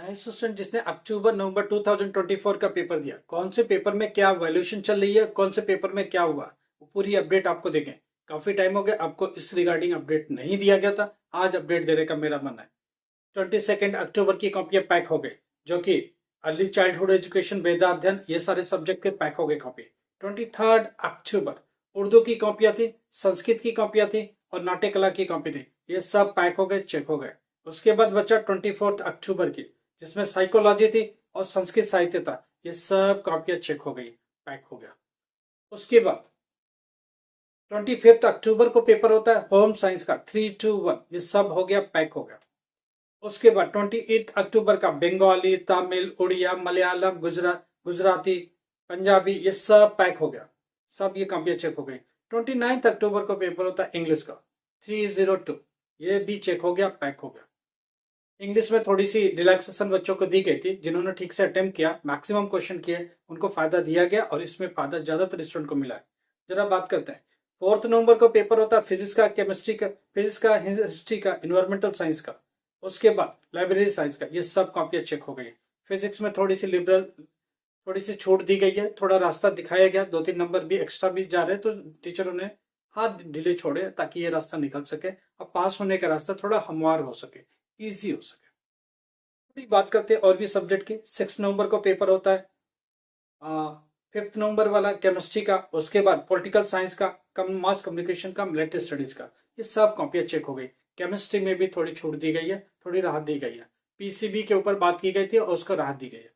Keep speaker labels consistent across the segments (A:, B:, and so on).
A: नए स्टूडेंट जिसने अक्टूबर नवंबर 2024 का पेपर दिया, कौन से पेपर में क्या वैल्यूएशन चल रही है, कौन से पेपर में क्या हुआ, वो पूरी अपडेट आपको देंगे। काफी टाइम हो गया आपको इस रिगार्डिंग अपडेट नहीं दिया गया था, आज अपडेट देने का मेरा मन है। 22 अक्टूबर की कॉपियां पैक हो गई, जो कि अर्ली चाइल्डहुड एजुकेशन, वेदा अध्ययन, ये सारे सब्जेक्ट के पैक हो गए कॉपी। 23 अक्टूबर उर्दू की कॉपियां थी, संस्कृत की कॉपियां थी और नाट्य कला की कॉपी थी, ये सब पैक हो गए, चेक हो गए। उसके बाद बचा 24 अक्टूबर की, जिसमें साइकोलॉजी थी और संस्कृत साहित्य था, ये सब कॉपियां चेक हो गई, पैक हो गया। उसके बाद 25 अक्टूबर को पेपर होता है होम साइंस का 3, 2, 1, ये सब हो गया, पैक हो गया। उसके बाद 28 अक्टूबर का बंगाली, तमिल, उड़िया, मलयालम, गुजराती, पंजाबी, ये सब पैक हो गया, सब ये कॉपियां चेक हो गई। 29 अक्टूबर को पेपर होता है इंग्लिश का 302, ये भी चेक हो गया, पैक हो गया। इंग्लिश में थोड़ी सी रिलैक्सेशन बच्चों को दी गई थी, जिन्होंने ठीक से अटेम्प्ट किया, मैक्सिमम क्वेश्चन किए, उनको फायदा दिया गया और इसमें फायदा ज्यादातर स्टूडेंट को मिला है। जरा बात करते हैं। 4 नवंबर को पेपर होता है फिजिक्स का, केमिस्ट्री का, फिजिक्स का, हिस्ट्री का, इन्वायरमेंटल साइंस का। उसके बाद लाइब्रेरी साइंस का, ये सब कॉपियां चेक हो गई। फिजिक्स में थोड़ी सी लिबरल, थोड़ी सी छूट दी गई है, थोड़ा रास्ता दिखाया गया, 2-3 नंबर भी एक्स्ट्रा भी जा रहे, तो टीचरों ने हाथ ढीले छोड़े ताकि ये रास्ता निकल सके और पास होने का रास्ता थोड़ा हमवार हो सके, ईजी हो सके। थोड़ी बात करते हैं और भी सब्जेक्ट की। 6 नवंबर को पेपर होता है 5 नवंबर वाला केमिस्ट्री का, उसके बाद पॉलिटिकल साइंस का, मास कम्युनिकेशन का, मिलिट्री स्टडीज का, ये सब कॉपियां चेक हो गई। केमिस्ट्री में भी थोड़ी छूट दी गई है, थोड़ी राहत दी गई है, पीसीबी के ऊपर बात की गई थी और उसको राहत दी गई है।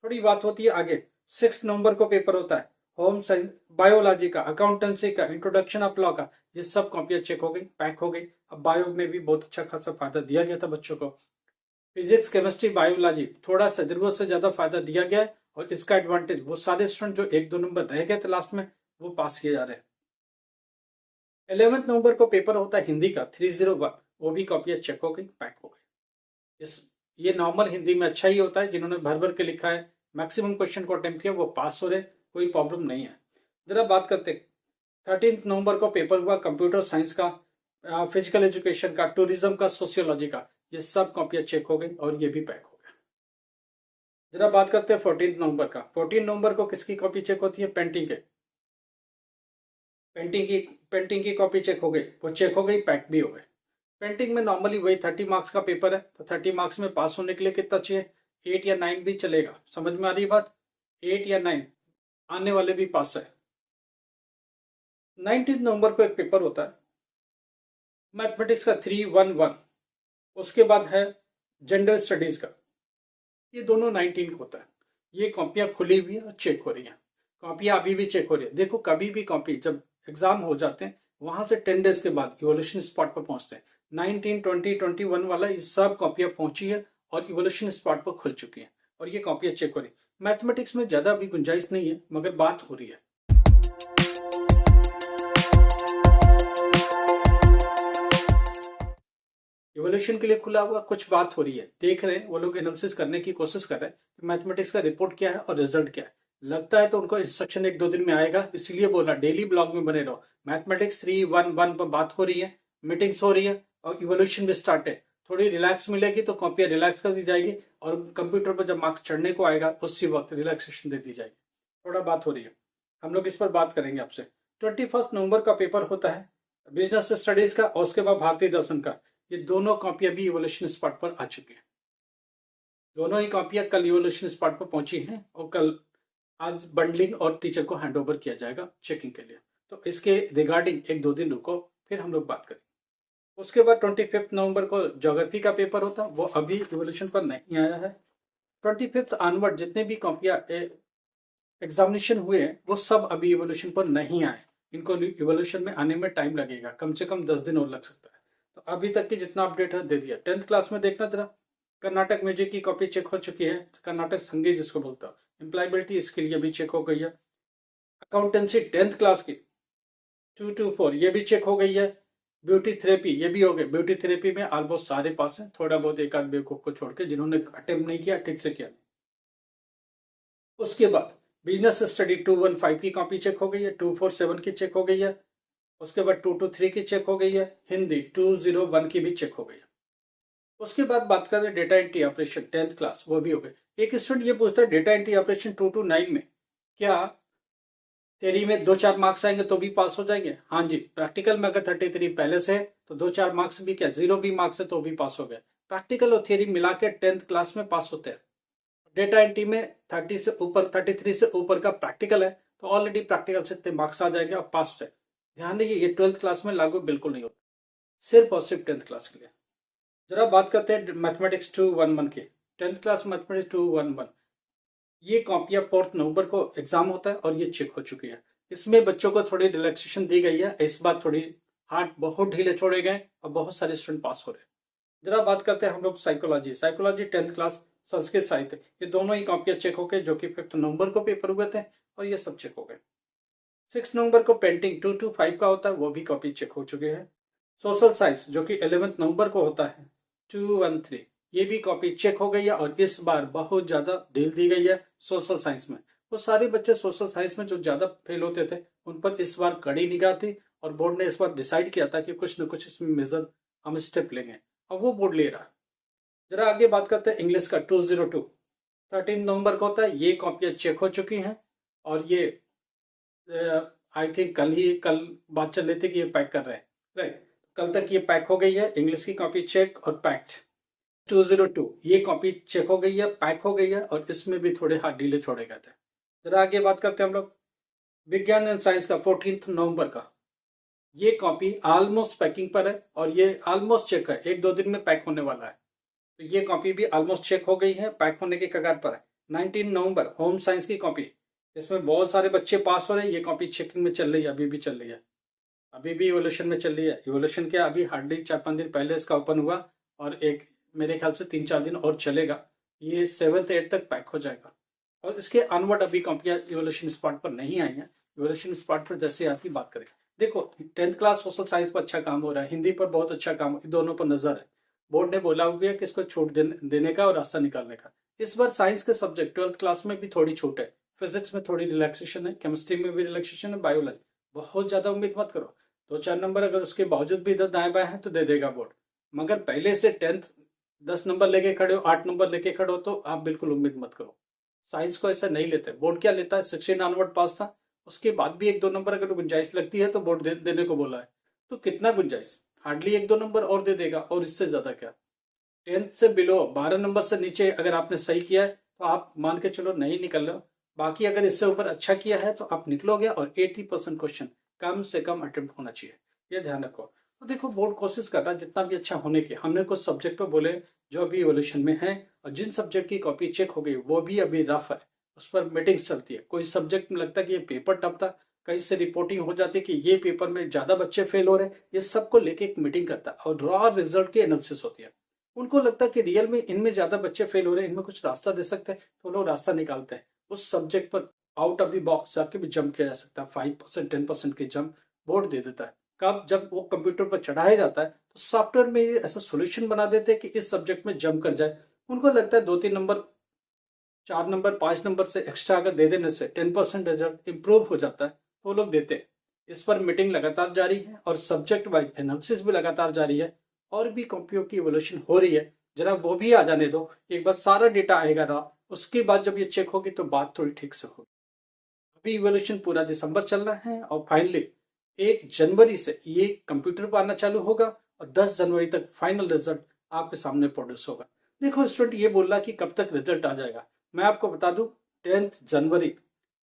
A: थोड़ी बात होती है आगे। 6 नवंबर को पेपर होता है होम साइंस, बायोलॉजी का, अकाउंटेंसी का, इंट्रोडक्शन ऑफ लॉ का, ये सब कॉपियां चेक हो गई, पैक हो गई। अब बायो में भी बहुत अच्छा खासा फायदा दिया गया था बच्चों को। फिजिक्स, केमिस्ट्री, बायोलॉजी थोड़ा सा जरूरत से ज्यादा फायदा दिया गया है और इसका एडवांटेज वो सारे स्टूडेंट जो 1-2 नंबर रह गए थे लास्ट में, वो पास किए जा रहे हैं। 11 नवंबर को पेपर होता है हिंदी का 301, वो भी कॉपियां चेक हो गई, पैक हो गई। ये नॉर्मल हिंदी में अच्छा ही होता है, जिन्होंने भर भर के लिखा है, मैक्सिमम क्वेश्चन को अटेम्प्ट किया, वो पास हो रहे, कोई प्रॉब्लम नहीं है। जरा बात करते 13 नवंबर को पेपर हुआ कंप्यूटर साइंस का, फिजिकल एजुकेशन का, टूरिज्म का, सोशियोलॉजी का, ये सब कॉपियां चेक हो गई और ये भी पैक हो गया। जरा बात करते हैं 14 नवंबर का। 14 नवंबर को किसकी कॉपी चेक होती है? पेंटिंग के, पेंटिंग की कॉपी चेक हो गई, वो चेक हो गई, पैक भी हो गए। पेंटिंग में नॉर्मली वही 30 मार्क्स का पेपर है, तो 30 मार्क्स में पास होने के लिए कितना चाहिए? 8 या 9 भी चलेगा, समझ में आ रही बात? 8 या 9 आने वाले भी पास है। 19 नवंबर को एक पेपर होता है मैथमेटिक्स का 311, उसके बाद है जनरल स्टडीज का, ये दोनों 19 को होता है। ये कॉपियां खुली हुई है और चेक हो रही है, कॉपियां अभी भी चेक हो रही है। देखो कभी भी कॉपी जब एग्जाम हो जाते हैं, वहां से 10 डेज के बाद इवोल्यूशन स्पॉट पर पहुंचते हैं। 19, 20, 21 वाला ये सब कॉपियां पहुंची है और इवोल्यूशन स्पॉट पर खुल चुकी है और ये कॉपियां चेक हो रही है। मैथमेटिक्स में ज्यादा अभी गुंजाइश नहीं है, मगर बात हो रही है। इवोल्यूशन के लिए खुला हुआ, कुछ बात हो रही है, देख रहे हैं वो लोग, एनालिसिस करने की कोशिश कर रहे हैं कि मैथमेटिक्स का रिपोर्ट क्या है और रिजल्ट क्या है। लगता है तो उनको इंस्ट्रक्शन 1-2 दिन में आएगा, इसलिए बोला डेली ब्लॉग में बने रहो। मैथमेटिक्स 311 पर बात हो रही है, मीटिंग्स हो रही है और इवोल्यूशन भी स्टार्ट है। थोड़ी रिलैक्स मिलेगी तो कॉपियां रिलैक्स कर दी जाएगी और कंप्यूटर पर जब मार्क्स चढ़ने को आएगा उसी वक्त रिलैक्सेशन दे दी जाएगी। थोड़ा बात हो रही है, हम लोग इस पर बात करेंगे आपसे। 21 नवंबर का पेपर होता है बिजनेस स्टडीज का और उसके बाद भारतीय दर्शन का। ये दोनों कॉपियां भी इवोल्यूशन स्पॉट पर आ चुकी हैं, दोनों ही कॉपियां कल इवोल्यूशन स्पॉट पर पहुंची हैं और कल आज बंडलिंग और टीचर को हैंडओवर किया जाएगा चेकिंग के लिए। तो इसके रिगार्डिंग 1-2 दिन रुको, फिर हम लोग बात करेंगे। उसके बाद 25 नवंबर को ज्योग्राफी का पेपर होता है, वो अभी इवोल्यूशन पर नहीं आया है। 25 अनवर्ड जितने भी कॉपियां एग्जामिनेशन हुए हैं वो सब अभी इवोल्यूशन पर नहीं आए, इनको इवोल्यूशन में आने में टाइम लगेगा, कम से कम 10 दिन और लग सकता है। तो अभी तक की जितना अपडेट है दे दिया। 10th क्लास में देखना जरा, कर्नाटक म्यूजिक की कॉपी चेक हो चुकी है, कर्नाटक संगीत जिसको बोलता है, एम्प्लॉयबिलिटी इसके लिए भी चेक हो गई है। अकाउंटेंसी 10th क्लास की 224 ये भी चेक हो गई है। ब्यूटी थेरेपी ये भी हो गई, ब्यूटी थेरेपी में ऑलमोस्ट सारे पास हैं, थोड़ा बहुत एक आध बेवकूफ को छोड़ के जिन्होंने अटेम्प्ट नहीं किया, ठीक से किया। उसके बाद बिजनेस स्टडी 215 की कॉपी चेक हो गई है, 247 की चेक हो गई है, उसके बाद 223 की चेक हो गई है, हिंदी 201 की भी चेक हो गई है। उसके बाद बात करें data entry operation 10th class, वो भी हो गए। एक स्टूडेंट ये पूछता है डेटा एंट्री ऑपरेशन 2 to 9 में क्या थ्योरी में 2-4 मार्क्स आएंगे तो भी पास हो जाएंगे? हाँ जी। प्रैक्टिकल में अगर 33 पहले से है तो 2-4 मार्क्स भी क्या 0 भी मार्क्स है तो भी पास हो गए। प्रैक्टिकल और थियरी मिला के 10th क्लास में पास होते हैं। डेटा एंट्री में 30 से ऊपर 33 से ऊपर का प्रैक्टिकल है तो ऑलरेडी प्रैक्टिकल से इतने मार्क्स आ जाएंगे और पास हो जाए। ध्यान दीजिए ये 12th क्लास में लागू बिल्कुल नहीं होता, सिर्फ और सिर्फ 10th क्लास के लिए। जरा बात करते हैं मैथमेटिक्स 211 की। 10th क्लास मैथमेटिक्स 211 ये कॉपियां 4 नवंबर को एग्जाम होता है और ये चेक हो चुकी है। इसमें बच्चों को थोड़ी रिलैक्सेशन दी गई है, इस बार थोड़ी हार्ड बहुत ढीले छोड़े गए और बहुत सारे स्टूडेंट पास हो रहे हैं। जरा बात करते हैं हम लोग साइकोलॉजी 10th क्लास संस्कृत साहित्य, ये दोनों ही कॉपियां चेक हो गए जो कि 5 नवंबर को पेपर हुए थे और ये सब चेक हो गए। 6 नवंबर को पेंटिंग 2 to 5 का होता है, वो भी कॉपी चेक हो चुके हैं। सोशल साइंस जो कि 11 नवंबर को होता है 213, ये भी कॉपी चेक हो गई है और इस बार बहुत ज्यादा ढील दी गई है सोशल साइंस में। वो सारे बच्चे सोशल साइंस में जो ज्यादा फेल होते थे उन पर इस बार कड़ी निगाह थी और बोर्ड ने इस बार डिसाइड किया था कि कुछ न कुछ इसमें मेजर हम स्टेप लेंगे और वो बोर्ड ले रहा। जरा आगे बात करते हैं इंग्लिश का 202 13 नवंबर को होता है, ये कॉपियां चेक हो चुकी हैं और ये आई थिंक कल बात चल रही थी कि ये पैक कर रहे हैं, राइट। कल तक ये पैक हो गई है, इंग्लिश की कॉपी चेक और पैक्ड। 202 ये कॉपी चेक हो गई है, पैक हो गई है और इसमें भी थोड़े हाथ ढीले छोड़े गए थे। जरा आगे बात करते हैं हम लोग विज्ञान एंड साइंस का 14 नवंबर का, ये कॉपी ऑलमोस्ट पैकिंग पर है और ये ऑलमोस्ट चेक है, 1-2 दिन में पैक होने वाला है। तो ये कॉपी भी ऑलमोस्ट चेक हो गई है, पैक होने के कगार पर है। 19 नवंबर होम साइंस की कॉपी, इसमें बहुत सारे बच्चे पास हो रहे हैं, ये कॉपी चेकिंग में चल रही है, अभी भी चल रही है, अभी भी इवोल्यूशन में चल रही है। इवोल्यूशन क्या अभी हार्डली 4-5 दिन पहले इसका ओपन हुआ और एक मेरे ख्याल से 3-4 दिन और चलेगा, ये 7th 8th तक पैक हो जाएगा। और इसके अनवर्ड अभी कंपनियां इवोल्यूशन स्पॉट पर नहीं आई हैं, इवोल्यूशन स्पॉट पर जैसे आपकी बात करें। देखो 10th क्लास सोशल साइंस पर अच्छा काम हो रहा है, हिंदी पर बहुत अच्छा काम, दोनों पर नजर है। बोर्ड ने बोला हुआ है कि इसको छूट देने का और रास्ता निकालने का। इस बार साइंस के सब्जेक्ट 12th क्लास में भी थोड़ी छूट है, फिजिक्स में थोड़ी रिलैक्सेशन है, केमिस्ट्री में भी रिलैक्सेशन है, बायोलॉजी बहुत ज्यादा उम्मीद मत करो। 2-4 नंबर अगर उसके बावजूद भी इधर दाएं बाएं है तो दे देगा बोर्ड, मगर पहले से 10th 10 नंबर लेके खड़े हो, 8 नंबर लेके खड़े हो तो आप बिल्कुल उम्मीद मत करो। साइंस को ऐसा नहीं लेते, बोर्ड क्या लेता है 16 ऑनवर्ड पास था, उसके बाद भी 1-2 नंबर अगर गुंजाइश लगती है तो बोर्ड देने को बोला है। तो कितना गुंजाइश, हार्डली 1-2 नंबर और दे देगा और इससे ज्यादा क्या। 10th से बिलो 12 नंबर से नीचे अगर आपने सही किया है तो आप मान के चलो नहीं निकल रहे हो, बाकी अगर इससे ऊपर अच्छा किया है तो आप निकलोगे और 80% क्वेश्चन कम से कम अटेम्प्ट होना चाहिए, ये ध्यान रखो। तो देखो बोर्ड कोशिश कर रहा है जितना भी अच्छा होने की। हमने कुछ सब्जेक्ट पे बोले जो अभी इवोल्यूशन में है और जिन सब्जेक्ट की कॉपी चेक हो गई वो भी अभी रफ है, उस पर मीटिंग्स चलती है। कोई सब्जेक्ट में लगता है कि ये पेपर टफ था, कहीं से रिपोर्टिंग हो जाती है कि ये पेपर में ज्यादा बच्चे फेल हो रहे हैं, ये सबको लेके एक मीटिंग करता है और रॉ रिजल्ट की एनालिसिस होती है। उनको लगता है कि रियल में इनमें ज्यादा बच्चे फेल हो रहे हैं, इनमें कुछ रास्ता दे सकते हैं, तो लोग रास्ता निकालते हैं। उस सब्जेक्ट पर आउट ऑफ द बॉक्स जाके भी जंप किया जा सकता है, 5% 10% की जंप बोर्ड दे देता है। कब जब वो कंप्यूटर पर चढ़ाया जाता है तो सॉफ्टवेयर में ये ऐसा सोल्यूशन बना देते हैं कि इस सब्जेक्ट में जंप कर जाए। उनको लगता है 2-3 नंबर 4 नंबर 5 नंबर से एक्स्ट्रा अगर दे देने से 10% रिजल्ट इंप्रूव हो जाता है तो वो लोग देते हैं। इस पर मीटिंग लगातार जारी है और सब्जेक्ट वाइज एनालिसिस भी लगातार जारी है और भी कॉपियों की इवोल्यूशन हो रही है। जरा वो भी आ जाने दो, एक बार सारा डेटा आएगा ना, उसके बाद जब ये चेक होगी तो बात थोड़ी ठीक से होगी। अभी इवोल्यूशन पूरा दिसंबर चल रहा है और फाइनली 1 जनवरी से ये कंप्यूटर पर आना चालू होगा और 10 जनवरी तक फाइनल रिजल्ट आपके सामने प्रोड्यूस होगा। देखो स्टूडेंट ये बोल रहा कि कब तक रिजल्ट आ जाएगा, मैं आपको बता दूं 10th जनवरी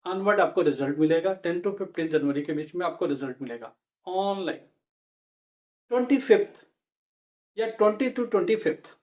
A: ऑनवर्ड आपको रिजल्ट मिलेगा, 10 to 15 जनवरी के बीच में आपको रिजल्ट मिलेगा ऑनलाइन। 25th या 20 to 25th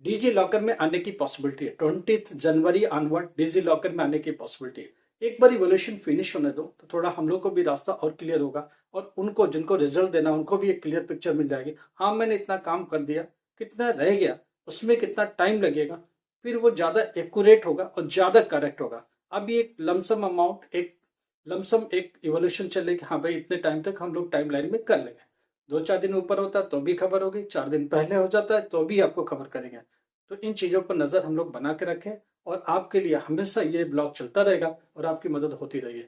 A: डिजी लॉकर में आने की पॉसिबिलिटी है, 20 जनवरी ऑनवर्ड डिजी लॉकर में आने की पॉसिबिलिटी है। एक बार इवोल्यूशन फिनिश होने दो तो थोड़ा हम लोग को भी रास्ता और क्लियर होगा और उनको जिनको रिजल्ट देना उनको भी एक क्लियर पिक्चर मिल जाएगी। हाँ मैंने इतना काम कर दिया, कितना रह गया, उसमें कितना टाइम लगेगा, फिर वो ज्यादा एक्यूरेट होगा और ज्यादा करेक्ट होगा। अभी एक लमसम अमाउंट एक इवोल्यूशन चलेगी, हाँ भाई इतने टाइम तक हम लोग टाइम लाइन में कर लेंगे। 2-4 दिन ऊपर होता है तो भी खबर होगी, 4 दिन पहले हो जाता है तो भी आपको खबर करेंगे। तो इन चीजों पर नजर हम लोग बना के रखें और आपके लिए हमेशा ये ब्लॉग चलता रहेगा और आपकी मदद होती रहेगी।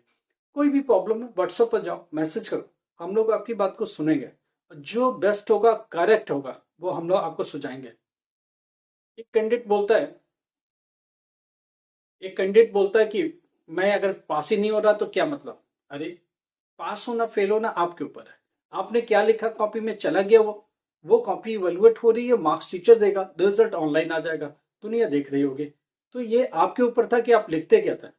A: कोई भी प्रॉब्लम है व्हाट्सएप पर जाओ, मैसेज करो, हम लोग आपकी बात को सुनेंगे। जो बेस्ट होगा करेक्ट होगा वो हम लोग आपको सुझाएंगे। एक कैंडिडेट बोलता है एक कैंडिडेट बोलता है कि मैं अगर पास ही नहीं हो रहा तो क्या मतलब। अरे, पास होना फेल होना आपके ऊपर है। आपने क्या लिखा कॉपी में, चला गया वो कॉपी इवेलुएट हो रही है, मार्क्स टीचर देगा, रिजल्ट ऑनलाइन आ जाएगा, दुनिया देख रही होगी। तो ये आपके ऊपर था कि आप लिखते क्या था।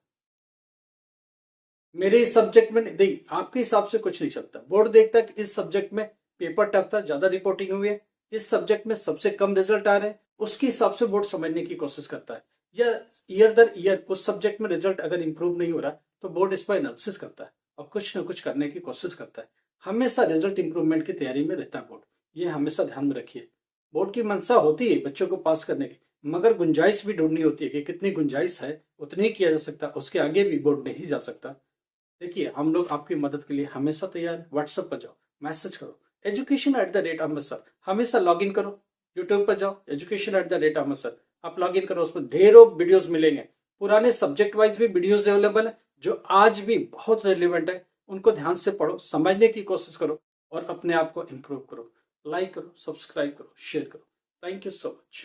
A: मेरे इस सब्जेक्ट में नहीं, आपके हिसाब से कुछ नहीं चलता। बोर्ड देखता है कि इस सब्जेक्ट में पेपर टफ था, ज्यादा रिपोर्टिंग हुई है, इस सब्जेक्ट में सबसे कम रिजल्ट आ रहे हैं, उसके हिसाब से बोर्ड समझने की कोशिश करता है। या ईयर दर ईयर उस सब्जेक्ट में रिजल्ट अगर इंप्रूव नहीं हो रहा तो बोर्ड इस पर एनालिसिस करता है और कुछ ना कुछ करने की कोशिश करता है। हमेशा रिजल्ट इंप्रूवमेंट की तैयारी में रहता है बोर्ड। ये हमेशा ध्यान में रखिए। बोर्ड की मंशा होती है बच्चों को पास करने की, मगर गुंजाइश भी ढूंढनी होती है कि कितनी गुंजाइश है, उतनी ही किया जा सकता, उसके आगे भी बोर्ड नहीं जा सकता। देखिए, हम लोग आपकी मदद के लिए हमेशा तैयार है। व्हाट्सएप पर जाओ, मैसेज करो, education@अमृतसर हमेशा लॉग इन करो। यूट्यूब पर जाओ, education@अमृतसर आप लॉग इन करो, उसमें ढेरों वीडियोस मिलेंगे। पुराने सब्जेक्ट वाइज भी वीडियोस अवेलेबल है जो आज भी बहुत रेलिवेंट है। उनको ध्यान से पढ़ो, समझने की कोशिश करो और अपने आप को इम्प्रूव करो। लाइक करो, सब्सक्राइब करो, शेयर करो। Thank you so much.